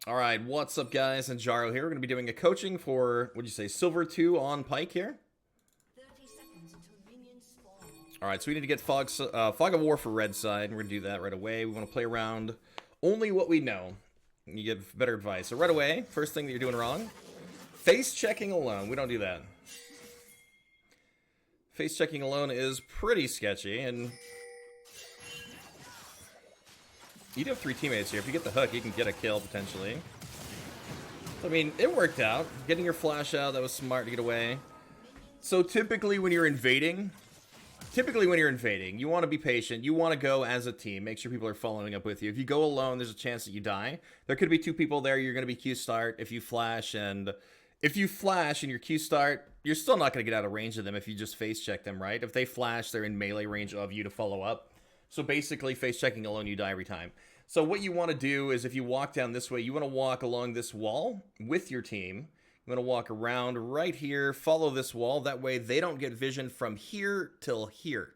Alright, what's up guys? Hanjaro here. We're going to be doing a coaching for, what'd you say, Silver 2 on Pike here. 30 seconds until minions spawn. Alright, so we need to get Fog of War for red side. We're going to do that right away. We want to play around only what we know. You give better advice. So right away, first thing that you're doing wrong, face checking alone. We don't do that. Face checking alone is pretty sketchy, and you do have 3 teammates here. If you get the hook, you can get a kill, potentially. I mean, it worked out. Getting your flash out, that was smart to get away. So typically when you're invading, you want to be patient. You want to go as a team. Make sure people are following up with you. If you go alone, there's a chance that you die. There could be 2 people there. You're going to be Q start. If you flash and your Q start, you're still not going to get out of range of them if you just face check them, right? If they flash, they're in melee range of you to follow up. So basically, face checking alone, you die every time. So what you want to do is if you walk down this way, you want to walk along this wall with your team. You want to walk around right here, follow this wall. That way they don't get vision from here till here.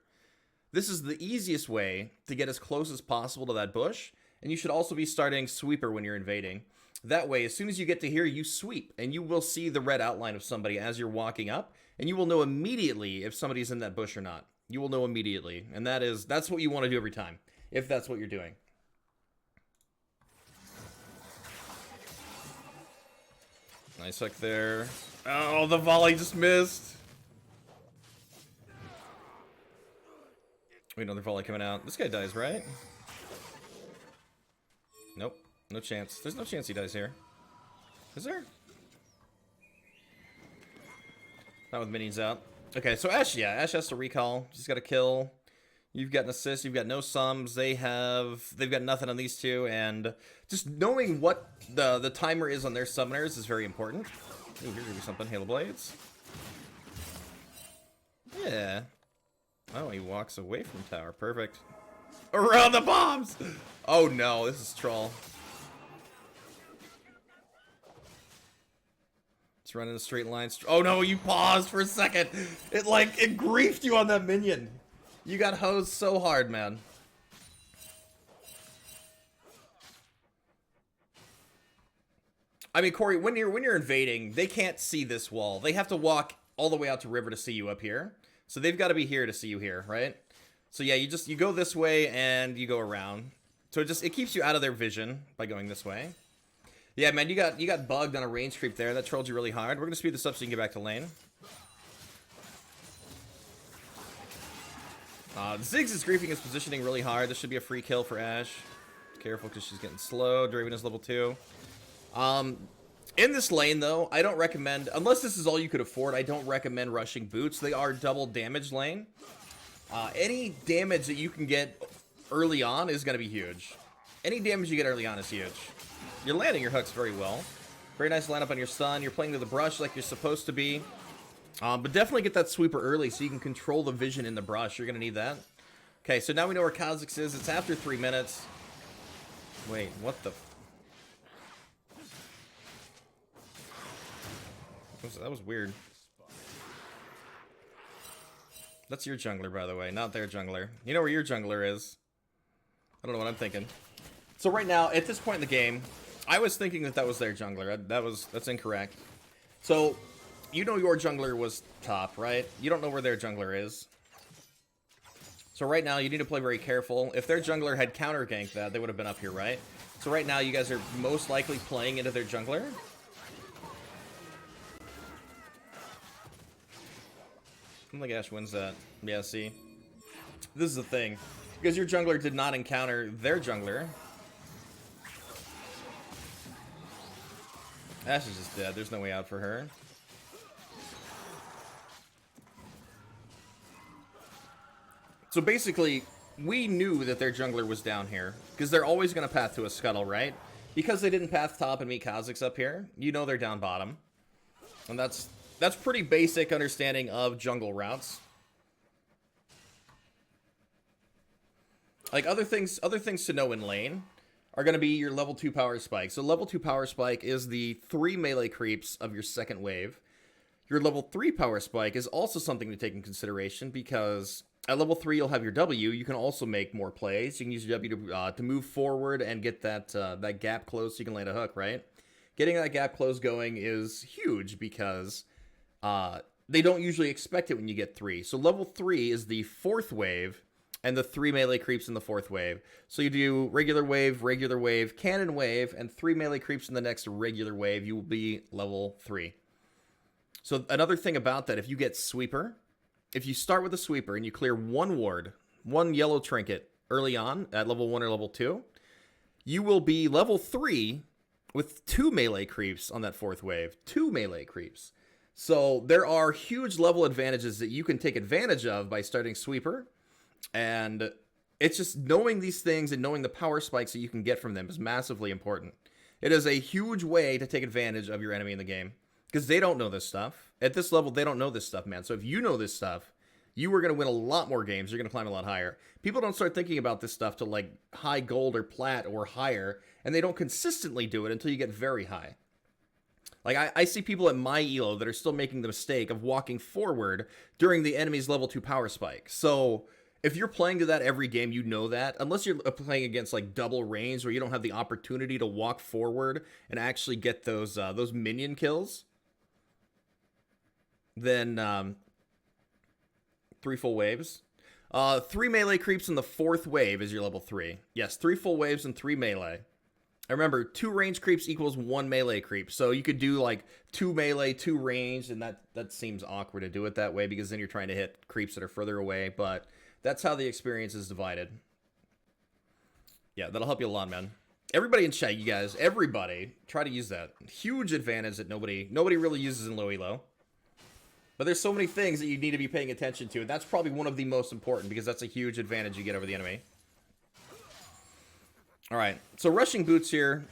This is the easiest way to get as close as possible to that bush. And you should also be starting sweeper when you're invading. That way, as soon as you get to here, you sweep. And you will see the red outline of somebody as you're walking up. And you will know immediately if somebody's in that bush or not. You will know immediately. And that's what you want to do every time, if that's what you're doing. Nice hook there. Oh, the volley just missed. Wait, another volley coming out. This guy dies, right? Nope. No chance. There's no chance he dies here. Is there? Not with minions out. Okay, so Ashe, yeah, Ashe has to recall. She's got a kill. You've got an assist. You've got no sums. They've got nothing on these two, and just knowing what the timer is on their summoners is very important. Ooh, here's gonna be something. Halo Blades. Yeah. Oh, he walks away from tower. Perfect. Around the bombs! Oh no, this is troll. It's running a straight line. Oh no, you paused for a second. It griefed you on that minion. You got hosed so hard, man. I mean, Corey, when you're invading, they can't see this wall. They have to walk all the way out to river to see you up here. So they've got to be here to see you here, right? So yeah, you go this way and you go around. So it keeps you out of their vision by going this way. Yeah, man, you got bugged on a range creep there. That trolled you really hard. We're gonna speed this up so you can get back to lane. Ziggs is griefing his positioning really hard. This should be a free kill for Ashe. Careful because she's getting slow. Draven is level 2. In this lane, though, I don't recommend, unless this is all you could afford, I don't recommend rushing boots. They are double damage lane. Any damage that you can get early on is going to be huge. Any damage you get early on is huge. You're landing your hooks very well. Very nice lineup on your stun. You're playing to the brush like you're supposed to be. But definitely get that sweeper early so you can control the vision in the brush. You're going to need that. Okay, so now we know where Kha'Zix is. It's after 3 minutes. Wait, what the... That was weird. That's your jungler, by the way, not their jungler. You know where your jungler is. I don't know what I'm thinking. So right now, at this point in the game, I was thinking that was their jungler. That's incorrect. So... you know your jungler was top, right? You don't know where their jungler is. So right now, you need to play very careful. If their jungler had counter ganked that, they would have been up here, right? So right now, you guys are most likely playing into their jungler. I don't think Ashe wins that. Yeah, see? This is the thing. Because your jungler did not encounter their jungler. Ashe is just dead. There's no way out for her. So basically, we knew that their jungler was down here, because they're always going to path to a scuttle, right? Because they didn't path top and meet Kha'Zix up here, you know they're down bottom. And that's pretty basic understanding of jungle routes. Like, other things to know in lane are going to be your level 2 power spike. So level 2 power spike is the 3 melee creeps of your second wave. Your level 3 power spike is also something to take in consideration because At level 3, you'll have your W. You can also make more plays. You can use your W to move forward and get that that gap closed so you can land a hook, right? Getting that gap closed going is huge because they don't usually expect it when you get 3. So level 3 is the 4th wave, and the 3 melee creeps in the 4th wave. So you do regular wave, cannon wave, and 3 melee creeps in the next regular wave. You will be level 3. So another thing about that, if you get sweeper, if you start with a sweeper and you clear 1 ward, 1 yellow trinket early on at level 1 or level 2, you will be level 3 with 2 melee creeps on that 4th wave. 2 melee creeps. So there are huge level advantages that you can take advantage of by starting sweeper. And it's just knowing these things and knowing the power spikes that you can get from them is massively important. It is a huge way to take advantage of your enemy in the game. Because they don't know this stuff. At this level, they don't know this stuff, man. So if you know this stuff, you are going to win a lot more games. You're going to climb a lot higher. People don't start thinking about this stuff till like high gold or plat or higher. And they don't consistently do it until you get very high. Like, I see people at my elo that are still making the mistake of walking forward during the enemy's level 2 power spike. So if you're playing to that every game, you know that. Unless you're playing against like double range where you don't have the opportunity to walk forward and actually get those minion kills. Then 3 full waves. 3 melee creeps in the 4th wave is your level 3. Yes, 3 full waves and 3 melee. And remember, 2 range creeps equals 1 melee creep. So you could do like 2 melee, 2 range, and that seems awkward to do it that way because then you're trying to hit creeps that are further away. But that's how the experience is divided. Yeah, that'll help you a lot, man. Everybody in chat, you guys, everybody, try to use that. Huge advantage that nobody really uses in low elo. But there's so many things that you need to be paying attention to, and that's probably one of the most important because that's a huge advantage you get over the enemy. Alright, so rushing boots here.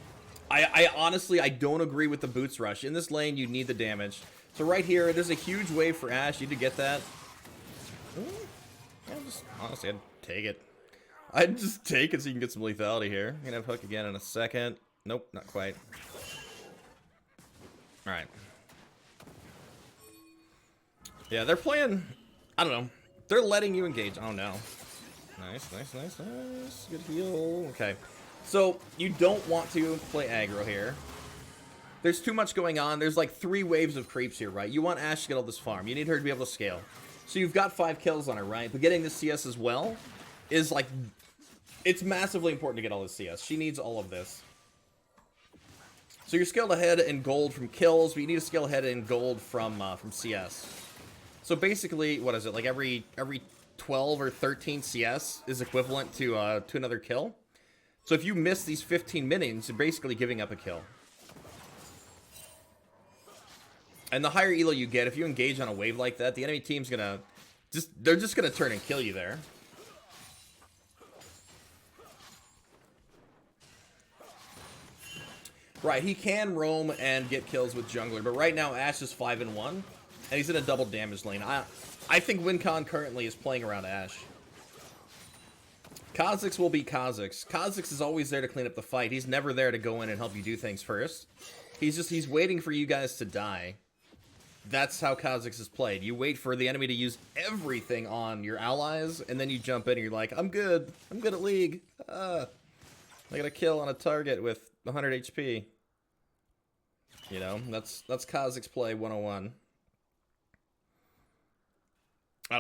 I honestly, I don't agree with the boots rush. In this lane, you need the damage. So right here, there's a huge wave for Ashe. You need to get that. Honestly, I'd take it. I'd just take it so you can get some lethality here. I'm gonna have hook again in a second. Nope, not quite. Alright. Yeah, they're playing, I don't know. They're letting you engage. Oh, no. Nice. Good heal. Okay. So, you don't want to play aggro here. There's too much going on. There's like 3 waves of creeps here, right? You want Ashe to get all this farm. You need her to be able to scale. So you've got 5 kills on her, right? But getting the CS as well is like, it's massively important to get all this CS. She needs all of this. So you're scaled ahead in gold from kills, but you need to scale ahead in gold from CS. So basically, what is it? Like every 12 or 13 CS is equivalent to another kill. So if you miss these 15 minions, you're basically giving up a kill. And the higher elo you get, if you engage on a wave like that, the enemy team's gonna they're just gonna turn and kill you there. Right, he can roam and get kills with jungler, but right now Ashe is 5-1, and he's in a double damage lane. I think WinCon currently is playing around Ashe. Kha'Zix will be Kha'Zix. Kha'Zix is always there to clean up the fight. He's never there to go in and help you do things first. He's waiting for you guys to die. That's how Kha'Zix is played. You wait for the enemy to use everything on your allies, and then you jump in and you're like, I'm good at League. I got a kill on a target with 100 HP. You know, that's Kha'Zix play 101.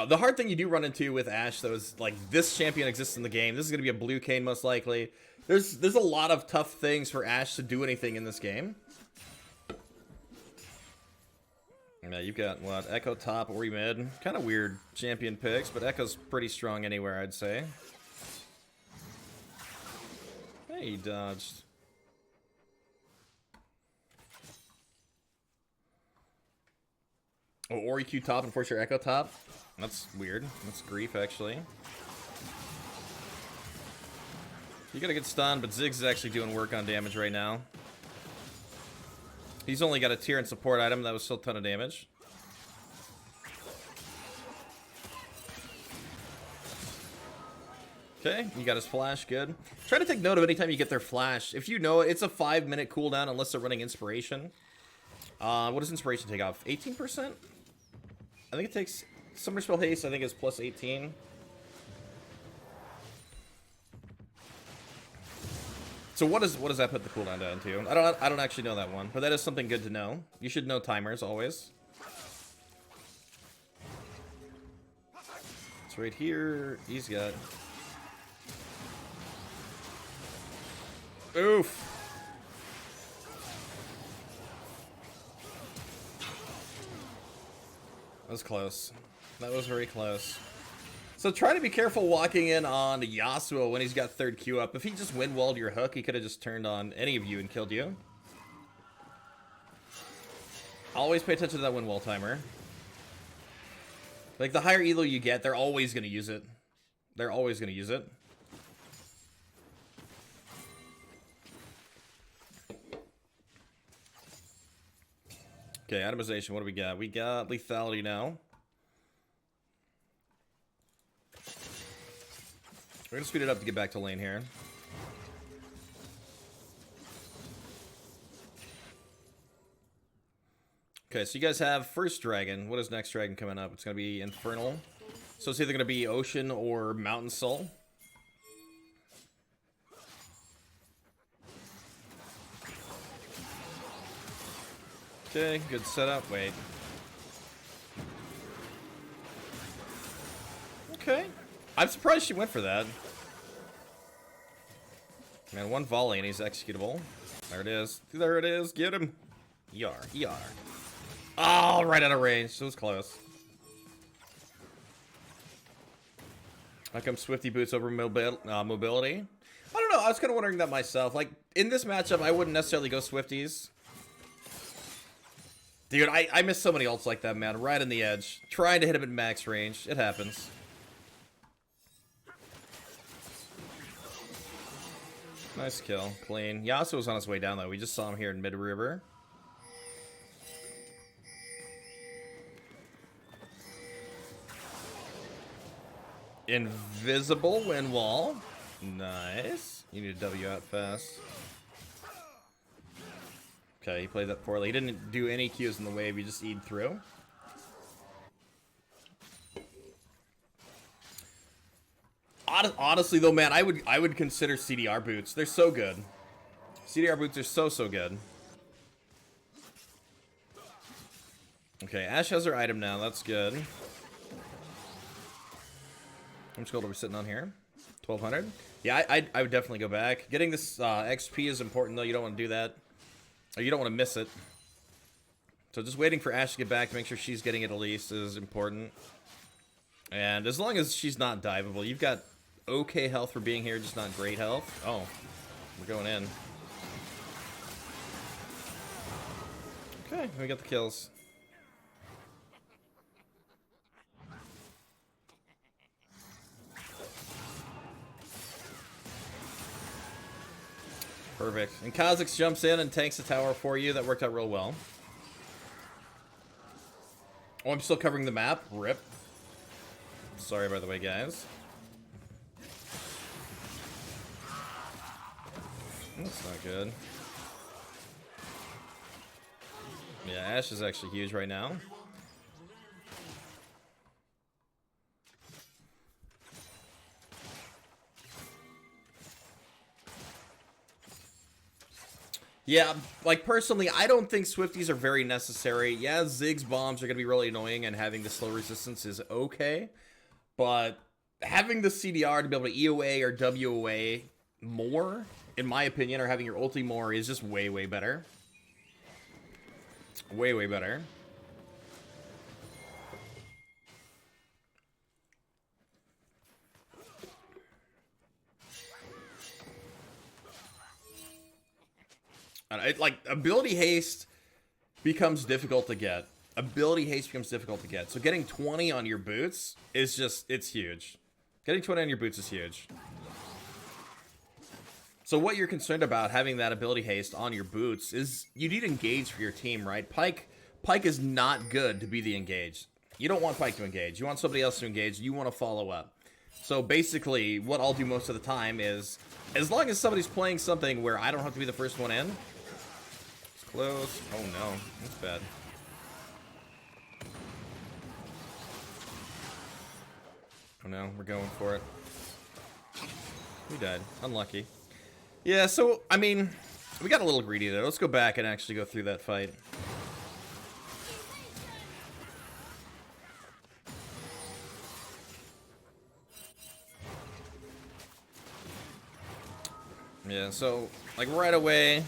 The hard thing you do run into with Ashe, though, is like this champion exists in the game. This is going to be a blue cane, most likely. There's a lot of tough things for Ashe to do anything in this game. Yeah, you've got, what, Echo top, Ori mid. Kind of weird champion picks, but Echo's pretty strong anywhere, I'd say. Hey, he dodged. Oh, Ori Q top and force your Echo top? That's weird. That's grief, actually. You gotta get stunned, but Ziggs is actually doing work on damage right now. He's only got a tier and support item. That was still a ton of damage. Okay, you got his flash. Good. Try to take note of any time you get their flash. If you know it, it's a 5-minute cooldown unless they're running inspiration. What does inspiration take off? 18%? I think it takes... Summer spell haste, I think, is plus 18. So what does that put the cooldown down to? I don't actually know that one, but that is something good to know. You should know timers always. It's right here. He's got. Oof. That was close. That was very close. So try to be careful walking in on Yasuo when he's got third Q up. If he just wind-walled your hook, he could have just turned on any of you and killed you. Always pay attention to that wind-wall timer. Like, the higher elo you get, they're always going to use it. They're always going to use it. Okay, itemization, what do we got? We got lethality now. We're going to speed it up to get back to lane here. Okay, so you guys have first dragon. What is next dragon coming up? It's going to be Infernal. So it's either going to be Ocean or Mountain Soul. Okay, good setup. Wait. Okay. I'm surprised she went for that. Man, one volley and he's executable. There it is. There it is. Get him. ER. ER. Oh, right out of range. So it was close. How come Swifty boots over mobility? I don't know. I was kind of wondering that myself. Like, in this matchup, I wouldn't necessarily go Swifties. Dude, I miss so many ults like that, man. Right on the edge. Trying to hit him at max range. It happens. Nice kill. Clean. Yasuo was on his way down, though. We just saw him here in mid-river. Invisible wind wall. Nice. You need to W out fast. Okay, he played that poorly. He didn't do any Qs in the wave. He just E'd through. Honestly, though, man, I would consider CDR boots. They're so good. CDR boots are so good. Okay, Ashe has her item now. That's good. How much gold are we sitting on here? 1,200. Yeah, I would definitely go back. Getting this XP is important, though. You don't want to do that. Or you don't want to miss it. So just waiting for Ashe to get back to make sure she's getting it at least is important. And as long as she's not diveable, you've got okay health for being here, just not great health. Oh, we're going in. Okay, we got the kills. Perfect. And Kha'Zix jumps in and tanks the tower for you. That worked out real well. Oh, I'm still covering the map. RIP. Sorry, by the way, guys. That's not good. Yeah, Ashe is actually huge right now. Yeah, like, personally, I don't think Swifties are very necessary. Yeah, Ziggs bombs are going to be really annoying, and having the slow resistance is okay. But having the CDR to be able to EOA or WOA more, in my opinion, or having your ulti more is just way, way better. Way, way better. And like, ability haste becomes difficult to get. Ability haste becomes difficult to get. So getting 20 on your boots is just, it's huge. Getting 20 on your boots is huge. So what you're concerned about having that ability haste on your boots is you need engage for your team, right? Pike is not good to be the engaged. You don't want Pike to engage. You want somebody else to engage. You want to follow up. So basically, what I'll do most of the time is, as long as somebody's playing something where I don't have to be the first one in. It's close. Oh no, that's bad. Oh no, we're going for it. We died. Unlucky. Yeah, so, I mean, we got a little greedy there. Let's go back and actually go through that fight. Yeah, so, like, right away...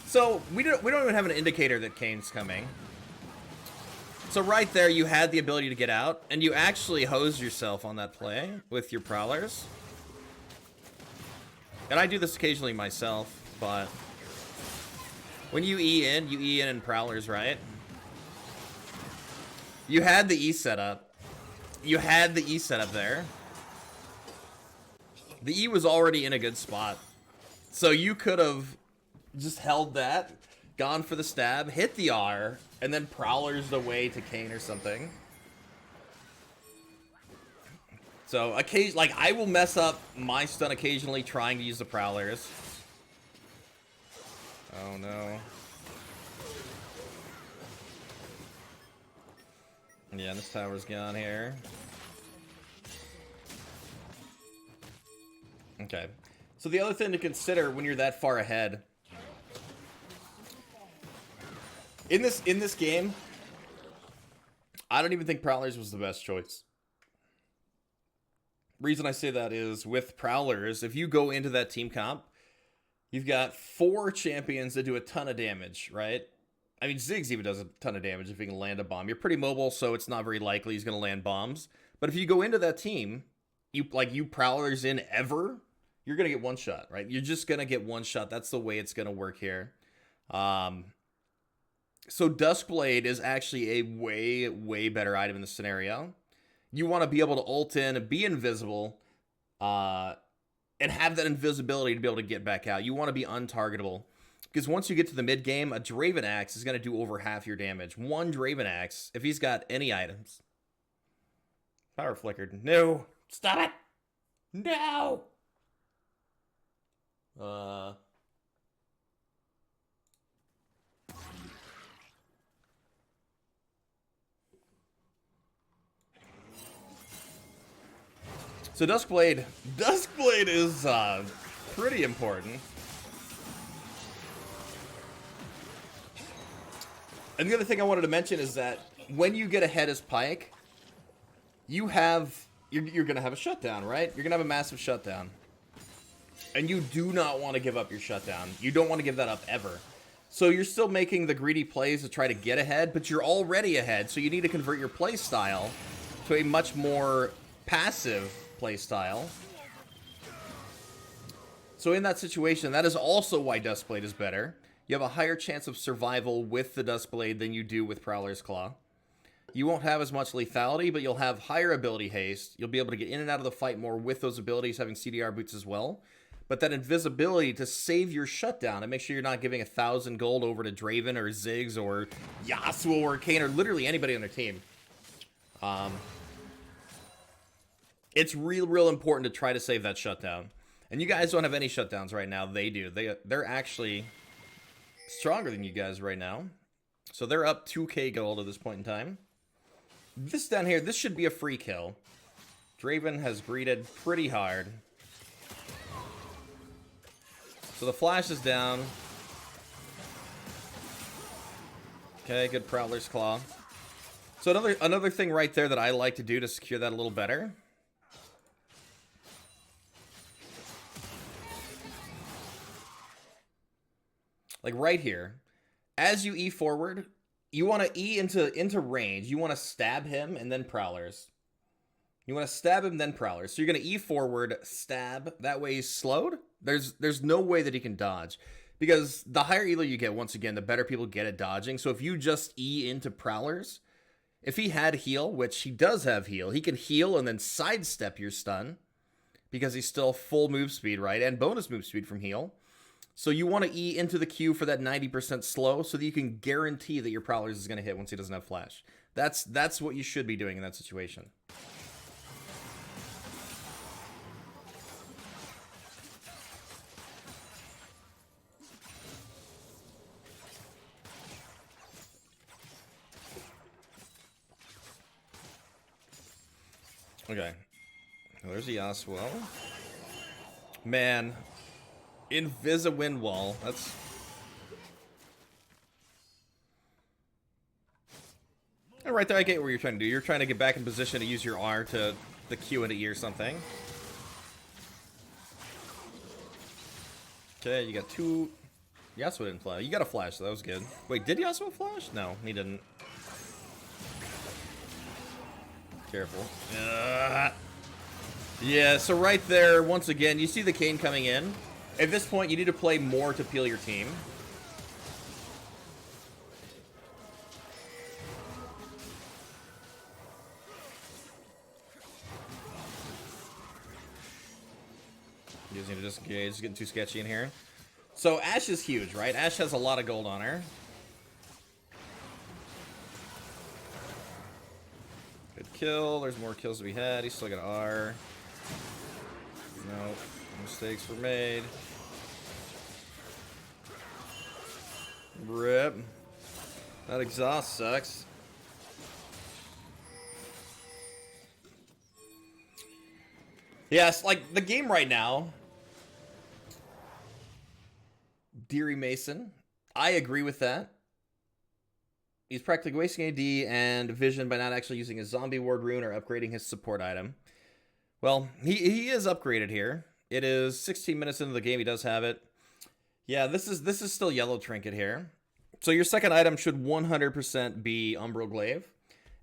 so, we don't even have an indicator that Kane's coming. So right there, you had the ability to get out, and you actually hosed yourself on that play with your Prowlers. And I do this occasionally myself, but... when you E in Prowlers, right? You had the E setup. You had the E setup there. The E was already in a good spot. So you could have just held that, gone for the stab, hit the R, and then Prowlers the way to Kane or something. So, like, I will mess up my stun occasionally trying to use the Prowlers. Oh, no. Yeah, this tower's gone here. Okay. So the other thing to consider when you're that far ahead... In this game, I don't even think Prowlers was the best choice. Reason I say that is, with Prowlers, if you go into that team comp, you've got 4 champions that do a ton of damage, right? I mean, Ziggs even does a ton of damage if he can land a bomb. You're pretty mobile, so it's not very likely he's going to land bombs. But if you go into that team, you Prowlers in ever, you're going to get one shot, right? You're just going to get one shot. That's the way it's going to work here. So Duskblade is actually a way, way better item in this scenario. You want to be able to ult in, be invisible, and have that invisibility to be able to get back out. You want to be untargetable. Because once you get to the mid game, a Draven Axe is going to do over half your damage. One Draven Axe, if he's got any items. Power flickered. No! Stop it! No! So Duskblade is pretty important. And the other thing I wanted to mention is that when you get ahead as Pike, you're gonna have a shutdown, right? You're gonna have a massive shutdown. And you do not want to give up your shutdown. You don't want to give that up ever. So you're still making the greedy plays to try to get ahead, but you're already ahead, so you need to convert your play style to a much more passive play style. So in that situation, that is also why Duskblade is better. You have a higher chance of survival with the Duskblade than you do with Prowler's Claw. You won't have as much lethality, but you'll have higher ability haste. You'll be able to get in and out of the fight more with those abilities, having CDR boots as well. But that invisibility to save your shutdown and make sure you're not giving 1,000 gold over to Draven or Ziggs or Yasuo or Kane or literally anybody on their team. It's real important to try to save that shutdown. And you guys don't have any shutdowns right now. They do. They're actually stronger than you guys right now. So they're up 2k gold at this point in time. This down here, this should be a free kill. Draven has greeted pretty hard. So the flash is down. Okay, good Prowler's Claw. So another thing right there that I like to do to secure that a little better. Like right here, as you E forward, you want to E into range. You want to stab him and then Prowlers. You want to stab him, then Prowlers. So you're going to E forward, stab. That way he's slowed. There's no way that he can dodge. Because the higher Elo you get, once again, the better people get at dodging. So if you just E into Prowlers, if he had heal, which he does have heal, he can heal and then sidestep your stun. Because he's still full move speed, right? And bonus move speed from heal. So you want to E into the Q for that 90% slow so that you can guarantee that your Prowlers is going to hit once he doesn't have flash. That's what you should be doing in that situation. Okay. Well, there's a Yasuo. Man. Invisa wind wall. That's... And right there, I get what you're trying to do. You're trying to get back in position to use your R to the Q into E or something. Okay, you got two... Yasuo didn't flash. You got a flash, so that was good. Wait, did Yasuo flash? No, he didn't. Careful. Yeah, so right there, once again, you see the Kayn coming in. At this point, you need to play more to peel your team. You just need to disengage. It's getting too sketchy in here. So Ashe is huge, right? Ashe has a lot of gold on her. Good kill. There's more kills to be had. He's still got R. Nope. Mistakes were made. Rip. That exhaust sucks. Yes, like the game right now. Deary Mason. I agree with that. He's practically wasting AD and vision by not actually using his zombie ward rune or upgrading his support item. Well, he is upgraded here. It is 16 minutes into the game. He does have it. Yeah, this is still yellow trinket here. So your second item should 100% be Umbral Glaive.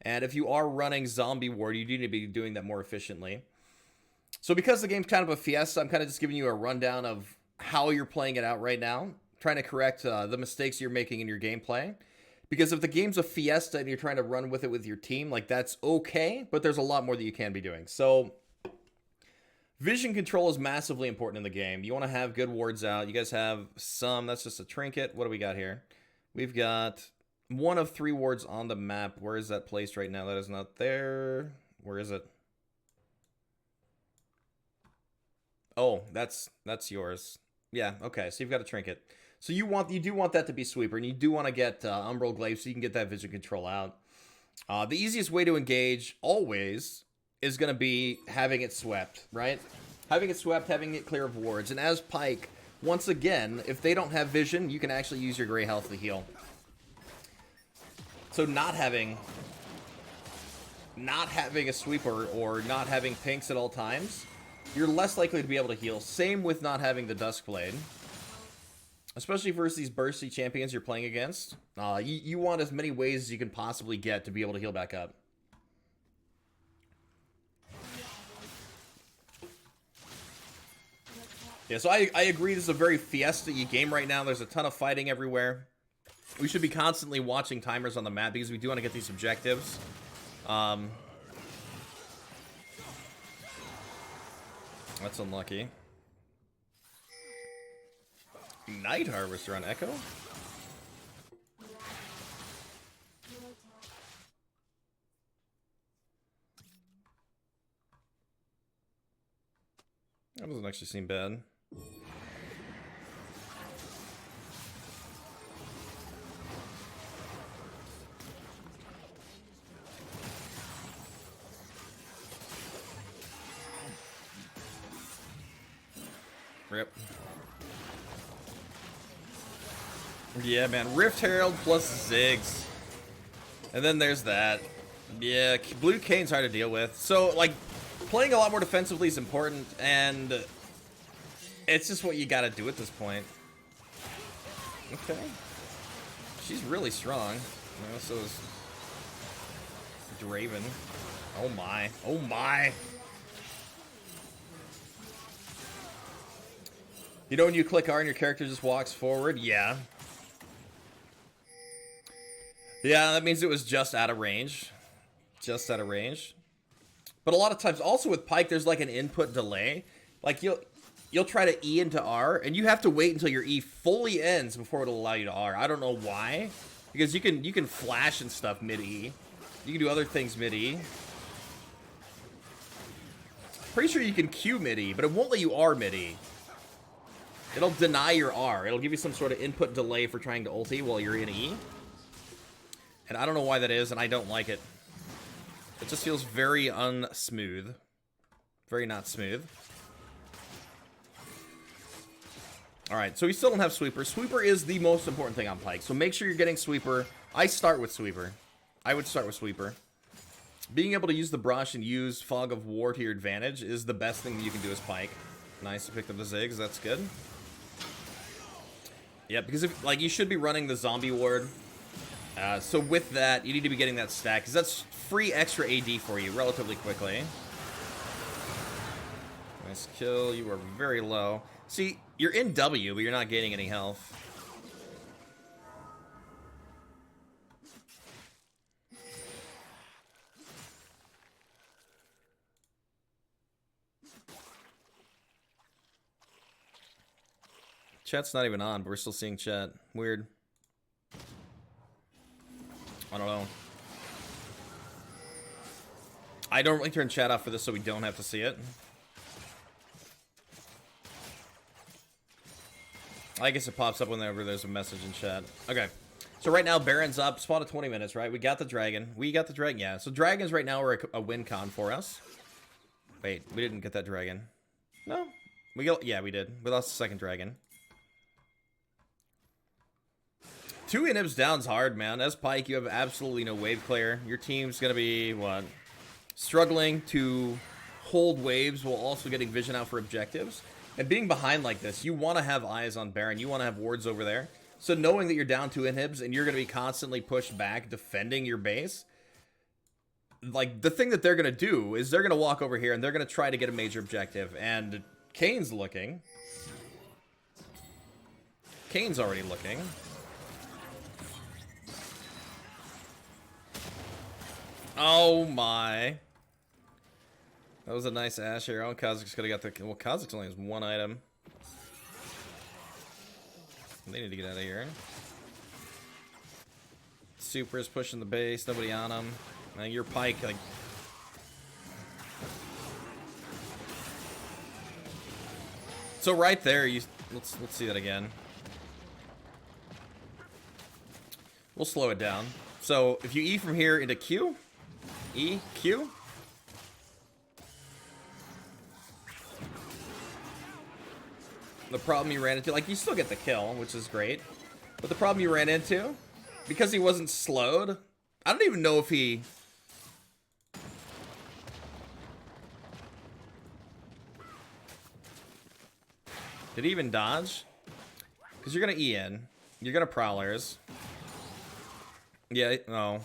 And if you are running zombie ward, you do need to be doing that more efficiently. So because the game's kind of a fiesta, I'm kind of just giving you a rundown of how you're playing it out right now. Trying to correct the mistakes you're making in your gameplay. Because if the game's a fiesta and you're trying to run with it with your team, like that's okay. But there's a lot more that you can be doing. So vision control is massively important in the game. You want to have good wards out. You guys have some. That's just a trinket. What do we got here? We've got one of 3 wards on the map. Where is that placed right now? That is not there. Where is it? Oh, that's yours. Yeah, okay. So you've got a trinket. So you do want that to be sweeper, and you do want to get Umbral Glaive so you can get that vision control out. The easiest way to engage always is going to be having it swept, right? Having it swept, having it clear of wards. And as Pike, once again, if they don't have vision, you can actually use your gray health to heal. So not having a sweeper or not having pinks at all times, you're less likely to be able to heal. Same with not having the Duskblade. Especially versus these bursty champions you're playing against. You want as many ways as you can possibly get to be able to heal back up. Yeah, so I agree this is a very fiesta-y game right now. There's a ton of fighting everywhere. We should be constantly watching timers on the map because we do want to get these objectives. That's unlucky. Night Harvester on Echo? That doesn't actually seem bad. Rip. Yeah, man. Rift Herald plus Ziggs. And then there's that. Yeah, Blue Kane's hard to deal with. So, like, playing a lot more defensively is important, and it's just what you gotta do at this point. Okay. She's really strong. You know, so is Draven. Oh my. Oh my. You know when you click R and your character just walks forward? Yeah. Yeah, that means it was just out of range. Just out of range. But a lot of times, also with Pike, there's like an input delay. Like you'll try to E into R, and you have to wait until your E fully ends before it'll allow you to R. I don't know why. Because you can flash and stuff mid-E. You can do other things mid-E. Pretty sure you can Q mid-E, but it won't let you R mid-E. It'll deny your R. It'll give you some sort of input delay for trying to ulti while you're in E. And I don't know why that is, and I don't like it. It just feels very unsmooth. Very not smooth. Alright, so we still don't have Sweeper. Sweeper is the most important thing on Pike, so make sure you're getting Sweeper. I start with Sweeper. I would start with Sweeper. Being able to use the brush and use Fog of War to your advantage is the best thing that you can do as Pike. Nice, to pick up the Ziggs, that's good. Yeah, because if, like, you should be running the Zombie Ward. So with that, you need to be getting that stack, because that's free extra AD for you relatively quickly. Nice kill, you are very low. See, you're in W, but you're not gaining any health. Chat's not even on, but we're still seeing chat. Weird. I don't know. I don't really turn chat off for this so we don't have to see it. I guess it pops up whenever there's a message in chat. Okay. So right now, Baron's up. Spawn of 20 minutes, right? We got the dragon. Yeah. So dragons right now are a win con for us. Wait, we didn't get that dragon. No. Yeah, we did. We lost the second dragon. 2 inhibs down's hard, man. As Pike, you have absolutely no wave clear. Your team's going to be, what? Struggling to hold waves while also getting vision out for objectives. And being behind like this, you want to have eyes on Baron. You want to have wards over there. So knowing that you're down 2 inhibs and you're going to be constantly pushed back defending your base, like, the thing that they're going to do is they're going to walk over here and they're going to try to get a major objective. And Kane's looking. Kane's already looking. Oh my. That was a nice Ashe arrow. Kha'Zix could have got the... Well, Kha'Zix only has 1 item. They need to get out of here. Super's pushing the base. Nobody on him. Your Pike, like... So right there, you... Let's see that again. We'll slow it down. So if you E from here into Q... E, Q... The problem you ran into, like, you still get the kill, which is great. But the problem you ran into, because he wasn't slowed, I don't even know if he... Did he even dodge? Because you're going to E in. You're going to Prowlers. Yeah, no.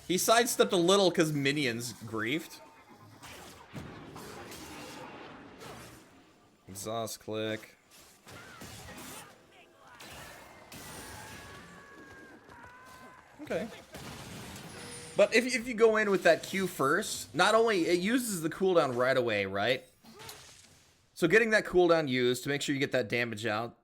He sidestepped a little because minions griefed. Exhaust click. Okay. But if you go in with that Q first, not only it uses the cooldown right away, right? So getting that cooldown used to make sure you get that damage out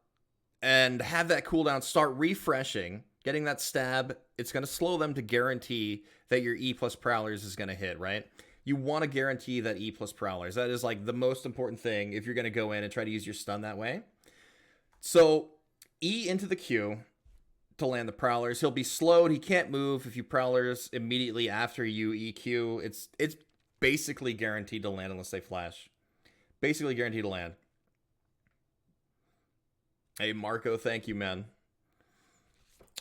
and have that cooldown start refreshing, getting that stab, it's going to slow them to guarantee that your E plus Prowlers is going to hit, right? You want to guarantee that E plus Prowlers. That is like the most important thing if you're going to go in and try to use your stun that way. So E into the Q to land the Prowlers. He'll be slowed. He can't move if you Prowlers immediately after you EQ. It's basically guaranteed to land unless they flash. Basically guaranteed to land. Hey, Marco, thank you, man.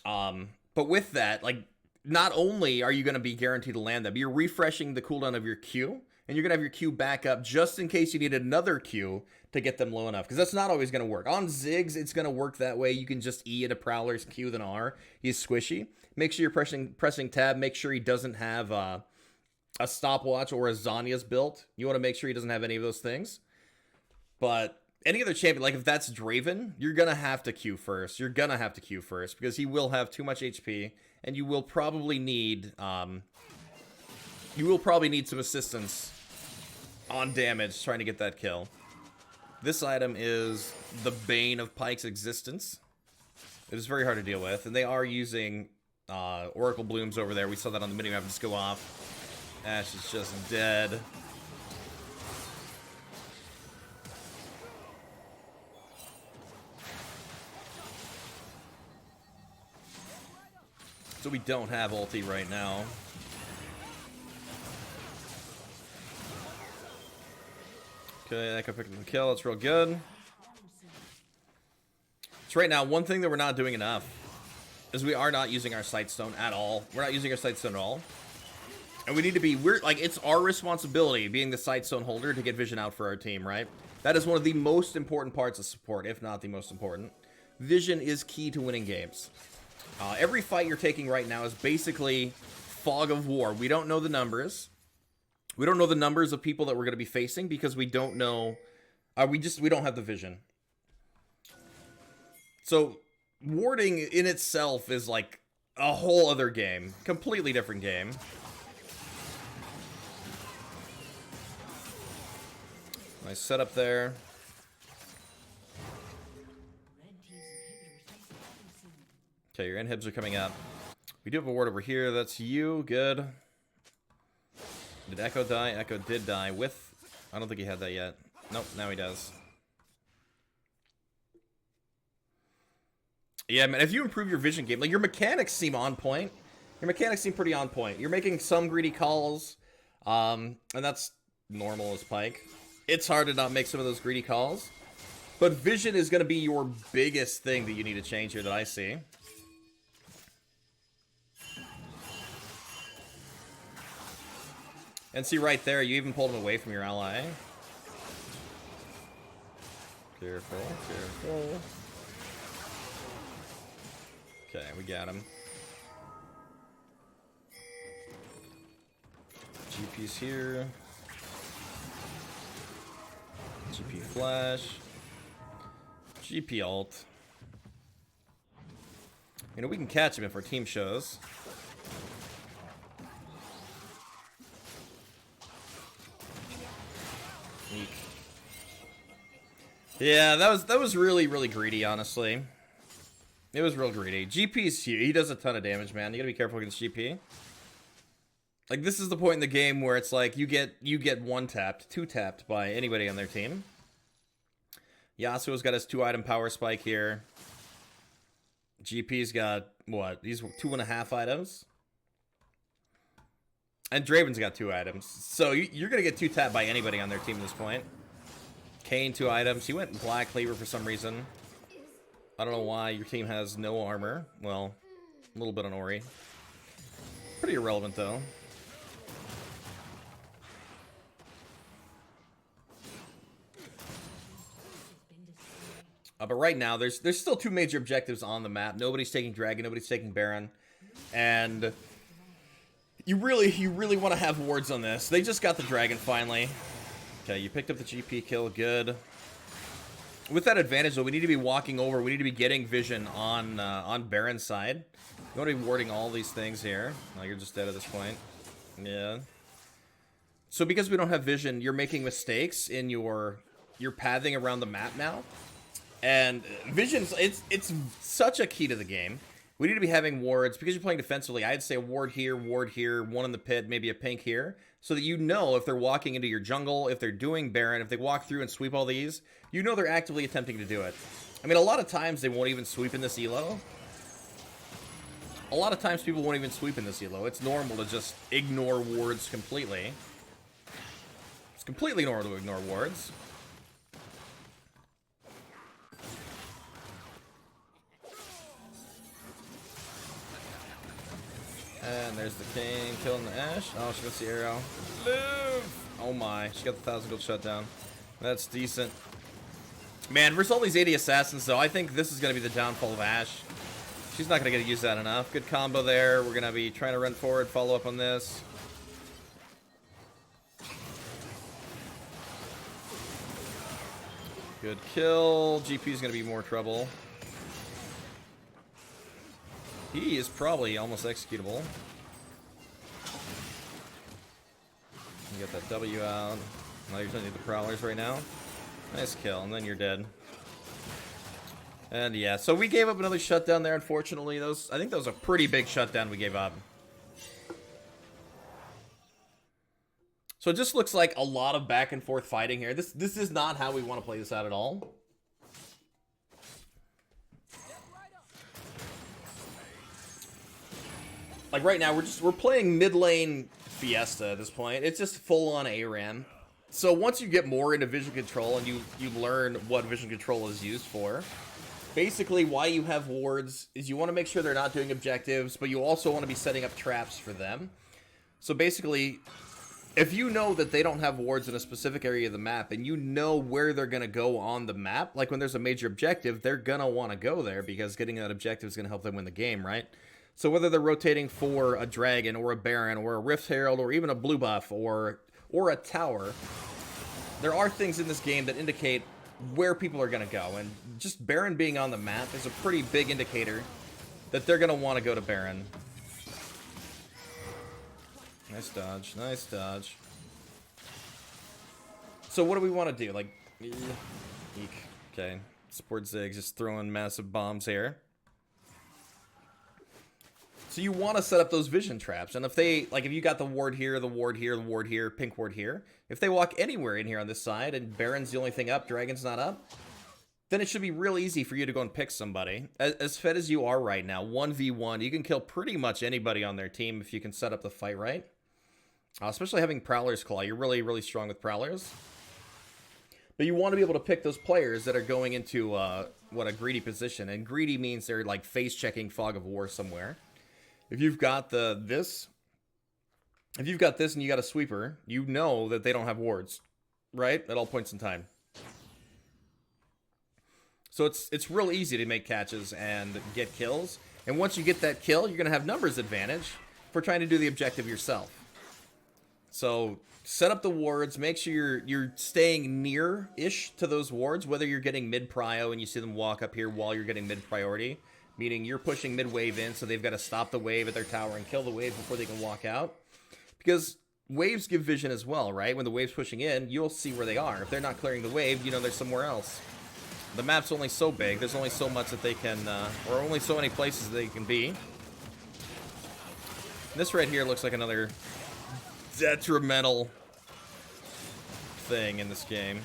But with that, like, not only are you going to be guaranteed to land them, but you're refreshing the cooldown of your Q, and you're going to have your Q back up just in case you need another Q to get them low enough, because that's not always going to work. On Ziggs, it's going to work that way. You can just E at a Prowler's Q than R. He's squishy. Make sure you're pressing tab. Make sure he doesn't have a stopwatch or a Zanya's built. You want to make sure he doesn't have any of those things. But any other champion, like if that's Draven, you're going to have to Q first. You're going to have to Q first, because he will have too much HP. And you will probably need, some assistance on damage trying to get that kill. This item is the bane of Pike's existence. It is very hard to deal with, and they are using Oracle Blooms over there. We saw that on the minimap just go off. Ashe is just dead. So we don't have ulti right now. Okay, Echo picked up the kill. That's real good. So right now, one thing that we're not doing enough is we are not using our Sightstone at all. We're not using our Sightstone at all. And we need to be, it's our responsibility, being the Sightstone holder, to get vision out for our team, right? That is one of the most important parts of support, if not the most important. Vision is key to winning games. Every fight you're taking right now is basically fog of war. We don't know the numbers. We don't know the numbers of people that we're going to be facing because we don't know, we don't have the vision. So, warding in itself is like a whole other game. Completely different game. Nice setup there. Okay, your inhibs are coming up. We do have a ward over here. That's you. Good. Did Echo die? Echo did die with... I don't think he had that yet. Nope, now he does. Yeah, man, if you improve your vision game, like, your mechanics seem on point. Your mechanics seem pretty on point. You're making some greedy calls, and that's normal as Pike. It's hard to not make some of those greedy calls. But vision is going to be your biggest thing that you need to change here that I see. And see right there, you even pulled him away from your ally. Careful, careful. Okay, we got him. GP's here. GP flash. GP ult. You know, we can catch him if our team shows. Eek. Yeah, that was really, really greedy, honestly. It was real greedy. GP's here. He does a ton of damage, man. You gotta be careful against GP. Like, this is the point in the game where it's like you get one tapped, two tapped by anybody on their team. Yasuo's got his 2-item power spike here. GP's got what? These 2.5 items. And Draven's got 2 items. So you're gonna get 2 tapped by anybody on their team at this point. Kane 2 items. He went in Black Cleaver for some reason. I don't know why your team has no armor. Well, a little bit on Ori. Pretty irrelevant though. But right now, there's still 2 major objectives on the map. Nobody's taking Dragon, nobody's taking Baron. And you really want to have wards on this. They just got the Dragon finally. Okay, you picked up the GP kill, good. With that advantage, though, we need to be walking over. We need to be getting vision on Baron's side. You want to be warding all these things here. Oh, you're just dead at this point. Yeah. So because we don't have vision, you're making mistakes in your pathing around the map now. And vision's it's such a key to the game. We need to be having wards because you're playing defensively. I'd say a ward here, one in the pit, maybe a pink here, so that you know if they're walking into your jungle, if they're doing Baron, if they walk through and sweep all these, you know they're actively attempting to do it. I mean, a lot of times they won't even sweep in this elo. A lot of times people won't even sweep in this elo. It's normal to just ignore wards completely. It's completely normal to ignore wards. And there's the King killing the Ashe. Oh, she gets the arrow. Live! Oh my, she got the 1,000 gold shutdown. That's decent. Man, versus all these 80 assassins, though, I think this is going to be the downfall of Ashe. She's not going to get to use that enough. Good combo there. We're going to be trying to run forward, follow up on this. Good kill. GP's going to be more trouble. He is probably almost executable. You get that W out. Now you're gonna need the Prowlers right now. Nice kill, and then you're dead. And yeah, so we gave up another shutdown there, unfortunately. I think that was a pretty big shutdown we gave up. So it just looks like a lot of back and forth fighting here. This is not how we want to play this out at all. Like right now, we're playing mid lane Fiesta at this point. It's just full on ARAM. So once you get more into vision control and you learn what vision control is used for, basically why you have wards is you want to make sure they're not doing objectives, but you also want to be setting up traps for them. So basically, if you know that they don't have wards in a specific area of the map and you know where they're going to go on the map, like when there's a major objective, they're going to want to go there because getting that objective is going to help them win the game, right? So whether they're rotating for a dragon or a baron or a rift herald or even a blue buff or a tower, there are things in this game that indicate where people are going to go. And just baron being on the map is a pretty big indicator that they're going to want to go to baron. Nice dodge, nice dodge. So what do we want to do? Like, eek. Okay, support Ziggs just throwing massive bombs here. So you want to set up those vision traps, and if they, like, if you got the ward here, the ward here, the ward here, pink ward here, if they walk anywhere in here on this side, and Baron's the only thing up, Dragon's not up, then it should be real easy for you to go and pick somebody. As fed as you are right now, 1v1, you can kill pretty much anybody on their team if you can set up the fight right. Especially having Prowler's Claw, you're really, really strong with Prowlers. But you want to be able to pick those players that are going into, what, a greedy position, and greedy means they're, like, face-checking Fog of War somewhere. If you've got this and you got a sweeper, you know that they don't have wards, right? At all points in time. So it's real easy to make catches and get kills. And once you get that kill, you're going to have numbers advantage for trying to do the objective yourself. So set up the wards, make sure you're staying near-ish to those wards, whether you're getting mid-prio and you see them walk up here while you're getting mid-priority. Meaning you're pushing mid-wave in, so they've got to stop the wave at their tower and kill the wave before they can walk out. Because waves give vision as well, right? When the wave's pushing in, you'll see where they are. If they're not clearing the wave, you know they're somewhere else. The map's only so big. There's only so much that they can, or only so many places they can be. This right here looks like another detrimental thing in this game.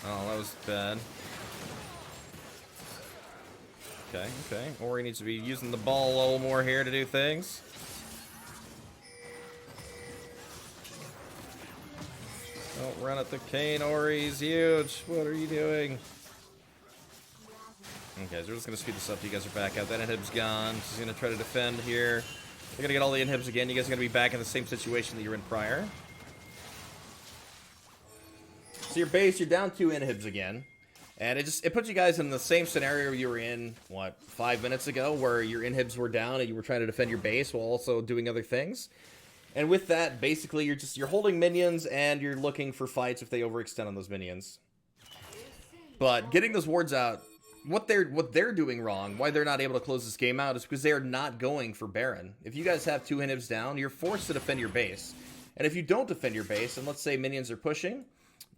Oh, that was bad. Okay. Ori needs to be using the ball a little more here to do things. Don't run at the cane, Ori. He's huge. What are you doing? Okay, so we're just going to speed this up. You guys are back out. That inhib's gone. She's going to try to defend here. They're going to get all the inhibs again. You guys are going to be back in the same situation that you were in prior. So your base, you're down 2 inhibs again. And it puts you guys in the same scenario you were in, what, 5 minutes ago, where your inhibs were down and you were trying to defend your base while also doing other things. And with that, basically, you're holding minions and you're looking for fights if they overextend on those minions. But getting those wards out, what they're doing wrong, why they're not able to close this game out, is because they are not going for Baron. If you guys have 2 inhibs down, you're forced to defend your base. And if you don't defend your base, and let's say minions are pushing,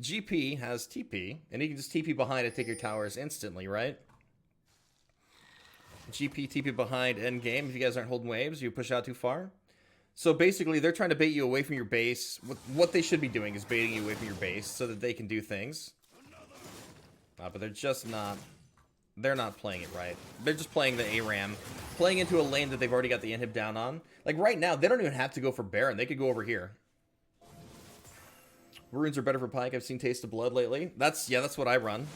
GP has TP, and he can just TP behind and take your towers instantly, right? GP TP behind endgame. If you guys aren't holding waves, you push out too far. So basically, they're trying to bait you away from your base. What they should be doing is baiting you away from your base so that they can do things. But they're just not... They're not playing it right. They're just playing the ARAM. Playing into a lane that they've already got the inhib down on. Like, right now, they don't even have to go for Baron. They could go over here. Runes are better for Pike. I've seen Taste of Blood lately. That's what I run.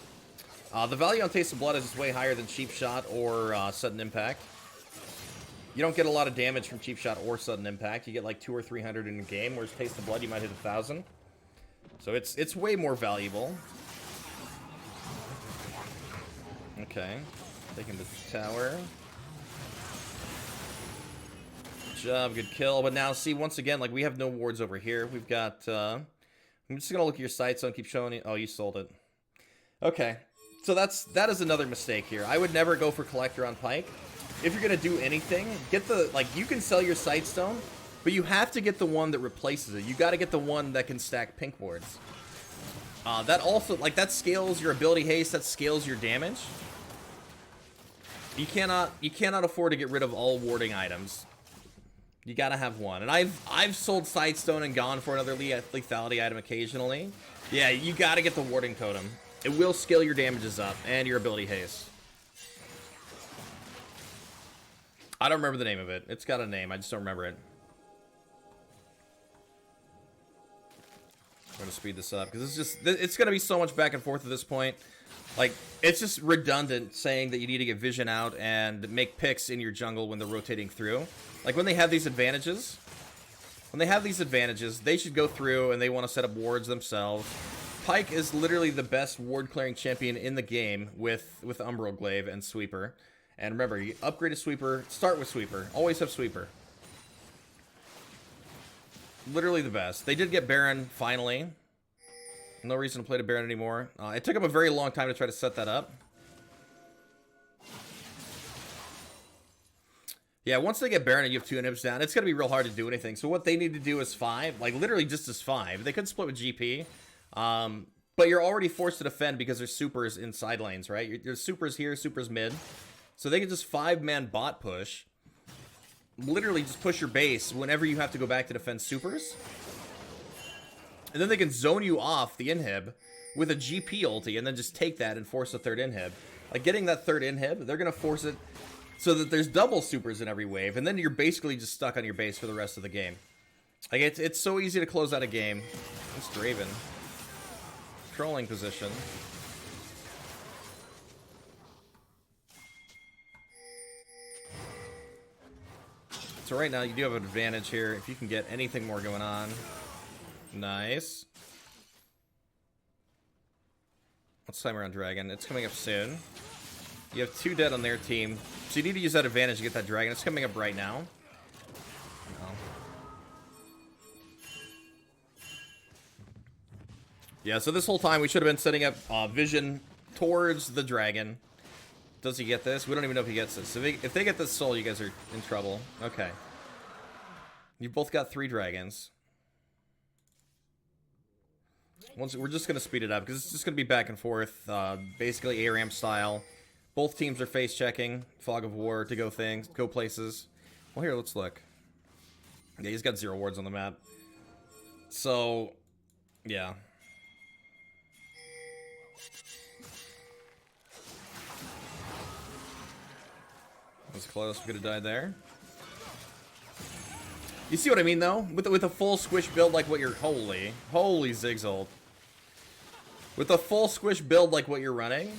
The value on Taste of Blood is just way higher than Cheap Shot or Sudden Impact. You don't get a lot of damage from Cheap Shot or Sudden Impact. You get like 200 or 300 in a game, whereas Taste of Blood you might hit 1,000. So it's way more valuable. Okay, taking the tower. Good job, good kill. But now, see, once again, like, we have no wards over here. We've got, I'm just gonna look at your sight zone, keep showing you. Oh, you sold it. Okay, so that is another mistake here. I would never go for Collector on Pike. If you're gonna do anything, get the, like, you can sell your sight stone, but you have to get the one that replaces it. You gotta get the one that can stack pink wards. That also, like, that scales your ability haste, that scales your damage. You cannot afford to get rid of all warding items. You gotta have one. And I've sold Sightstone and gone for another lethality item occasionally. Yeah, you gotta get the warding totem. It will scale your damages up and your ability haste. I don't remember the name of it. It's got a name, I just don't remember it. I'm gonna speed this up because it's gonna be so much back and forth at this point. Like, it's just redundant saying that you need to get vision out and make picks in your jungle when they're rotating through. Like, when they have these advantages, they should go through and they want to set up wards themselves. Pike is literally the best ward clearing champion in the game with Umbral Glaive and Sweeper. And remember, you upgrade a Sweeper, start with Sweeper, always have Sweeper. Literally the best. They did get Baron finally. No reason to play the Baron anymore. It took him a very long time to try to set that up. Yeah, once they get Baron and you have 2 inhibs down, it's going to be real hard to do anything. So what they need to do is 5. Like, literally just as 5. They could split with GP. But you're already forced to defend because there's supers in side lanes, right? There's supers here, supers mid. So they can just 5-man bot push. Literally just push your base whenever you have to go back to defend supers. And then they can zone you off the inhib with a GP ulti and then just take that and force a 3rd inhib. Like, getting that 3rd inhib, they're going to force it so that there's double supers in every wave. And then you're basically just stuck on your base for the rest of the game. Like, it's so easy to close out a game. It's Draven. Trolling position. So right now, you do have an advantage here. If you can get anything more going on. Nice. Let's timer on Dragon. It's coming up soon. You have 2 dead on their team. So you need to use that advantage to get that Dragon. It's coming up right now. No. Yeah, so this whole time we should have been setting up vision towards the Dragon. Does he get this? We don't even know if he gets this. If they get this soul, you guys are in trouble. Okay. You've both got 3 dragons. We're just going to speed it up because it's just going to be back and forth. Basically ARAM style. Both teams are face checking. Fog of War to go places. Well, here, let's look. Yeah, he's got 0 wards on the map. So, yeah. Was close. We could have died there. You see what I mean, though? With a full squish build like what you're... Holy Zigzold. With a full squish build like what you're running,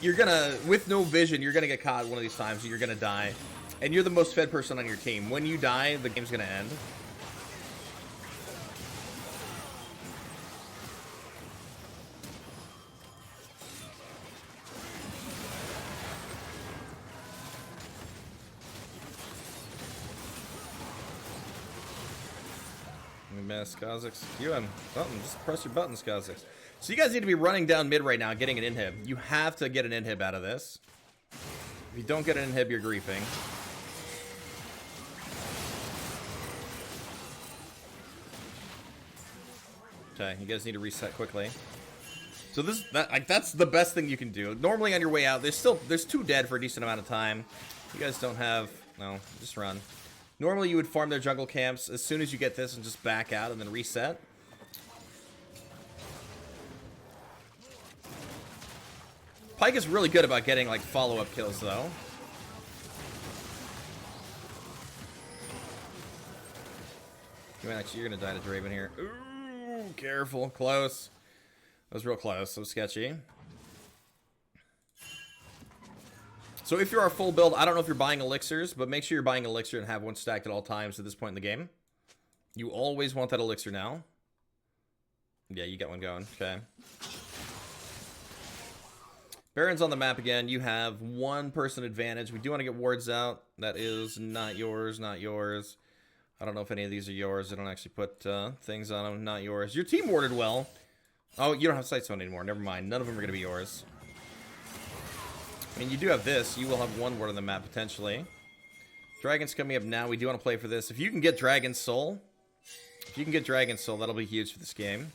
you're gonna... With no vision, you're gonna get caught one of these times and you're gonna die. And you're the most fed person on your team. When you die, the game's gonna end. Miss Kha'Zix. QM. Button. Just press your buttons, Kha'Zix. So you guys need to be running down mid right now, getting an inhib. You have to get an inhib out of this. If you don't get an inhib, you're griefing. Okay, you guys need to reset quickly. So that's the best thing you can do. Normally on your way out, there's 2 dead for a decent amount of time. You guys don't have... No, just run. Normally you would farm their jungle camps as soon as you get this and just back out and then reset. Pike is really good about getting like follow-up kills though. Actually, you're gonna die to Draven here. Ooh, careful, close. That was real close, so sketchy. So if you're our full build, I don't know if you're buying elixirs, but make sure you're buying elixir and have one stacked at all times at this point in the game. You always want that elixir now. Yeah, you got one going. Okay. Baron's on the map again. You have 1 person advantage. We do want to get wards out. That is not yours, not yours. I don't know if any of these are yours. I don't actually put things on them. Not yours. Your team warded well. Oh, you don't have sight zone anymore. Never mind. None of them are going to be yours. I mean, you do have this. You will have 1 ward on the map, potentially. Dragon's coming up now. We do want to play for this. If you can get Dragon's Soul, that'll be huge for this game.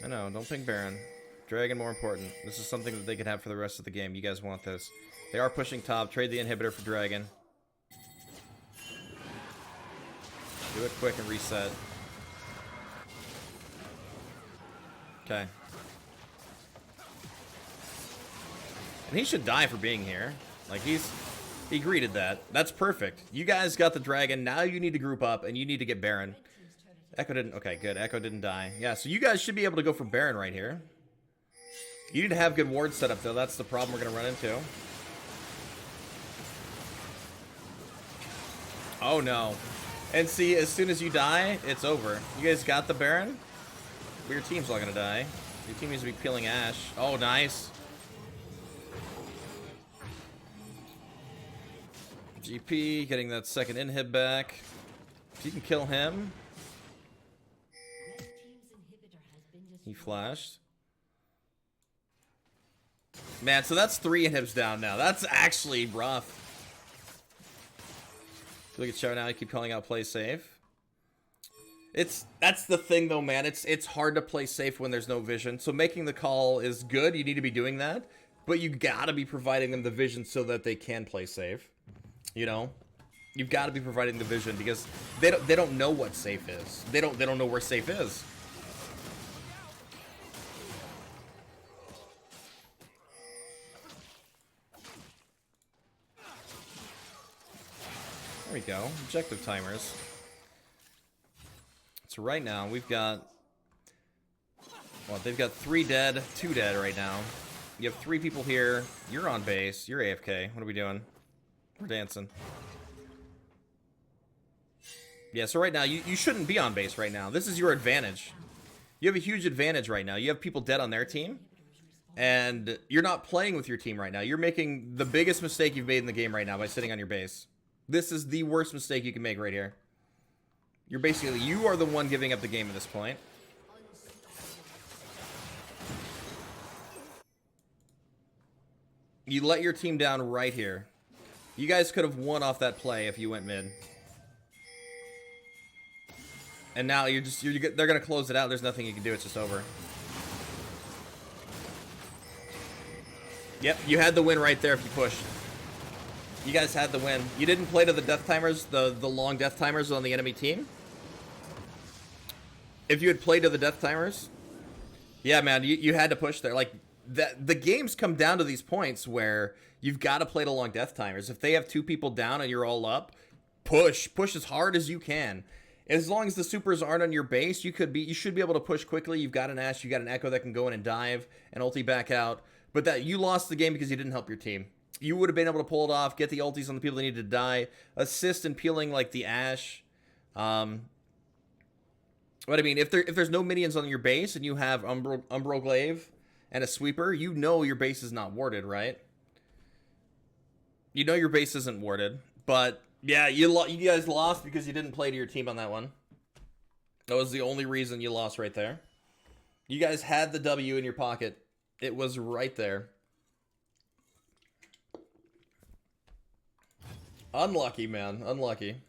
I know, don't think Baron. Dragon more important. This is something that they can have for the rest of the game. You guys want this. They are pushing top. Trade the inhibitor for Dragon. Do it quick and reset. Okay. And he should die for being here. Like, he greeted that. That's perfect. You guys got the Dragon. Now you need to group up, and you need to get Baron. Echo didn't... Okay, good. Echo didn't die. Yeah, so you guys should be able to go for Baron right here. You need to have good wards set up, though. That's the problem we're going to run into. Oh, no. And see, as soon as you die, it's over. You guys got the Baron? But your team's all going to die. Your team needs to be peeling Ash. Oh, nice. GP getting that second inhib back. If you can kill him. He flashed. Man, so that's 3 inhibs down now. That's actually rough. Look at Show now. I keep calling out play safe. That's the thing though, man. It's hard to play safe when there's no vision. So making the call is good. You need to be doing that, but you gotta be providing them the vision so that they can play safe. You know, you've got to be providing the vision because they don't know what safe is. They don't know where safe is. There we go. Objective timers. So right now we've got, well, they've got 3 dead, 2 dead right now. You have 3 people here. You're on base. You're AFK. What are we doing? We're dancing. Yeah, so right now you shouldn't be on base right now. This is your advantage. You have a huge advantage right now. You have people dead on their team, and you're not playing with your team right now. You're making the biggest mistake you've made in the game right now by sitting on your base. This is the worst mistake you can make right here. You're basically, you are the one giving up the game at this point. You let your team down right here. You guys could have won off that play if you went mid. And now they're gonna close it out. There's nothing you can do. It's just over. Yep, you had the win right there if you pushed. You guys had the win. You didn't play to the death timers, the long death timers on the enemy team. If you had played to the death timers, yeah, man, you had to push there. Like, the games come down to these points where you've got to play to long death timers. If they have 2 people down and you're all up, push as hard as you can. As long as the supers aren't on your base, you should be able to push quickly. You've got an Ashe, you got an Echo that can go in and dive and ulti back out. But that you lost the game because you didn't help your team. You would have been able to pull it off, get the ultis on the people that needed to die, assist in peeling like the Ashe. But I mean, if there's no minions on your base and you have Umbroglaive and a sweeper, you know your base is not warded, right? You know your base isn't warded, but yeah, you guys lost because you didn't play to your team on that one. That was the only reason you lost right there. You guys had the W in your pocket. It was right there. Unlucky, man. Unlucky.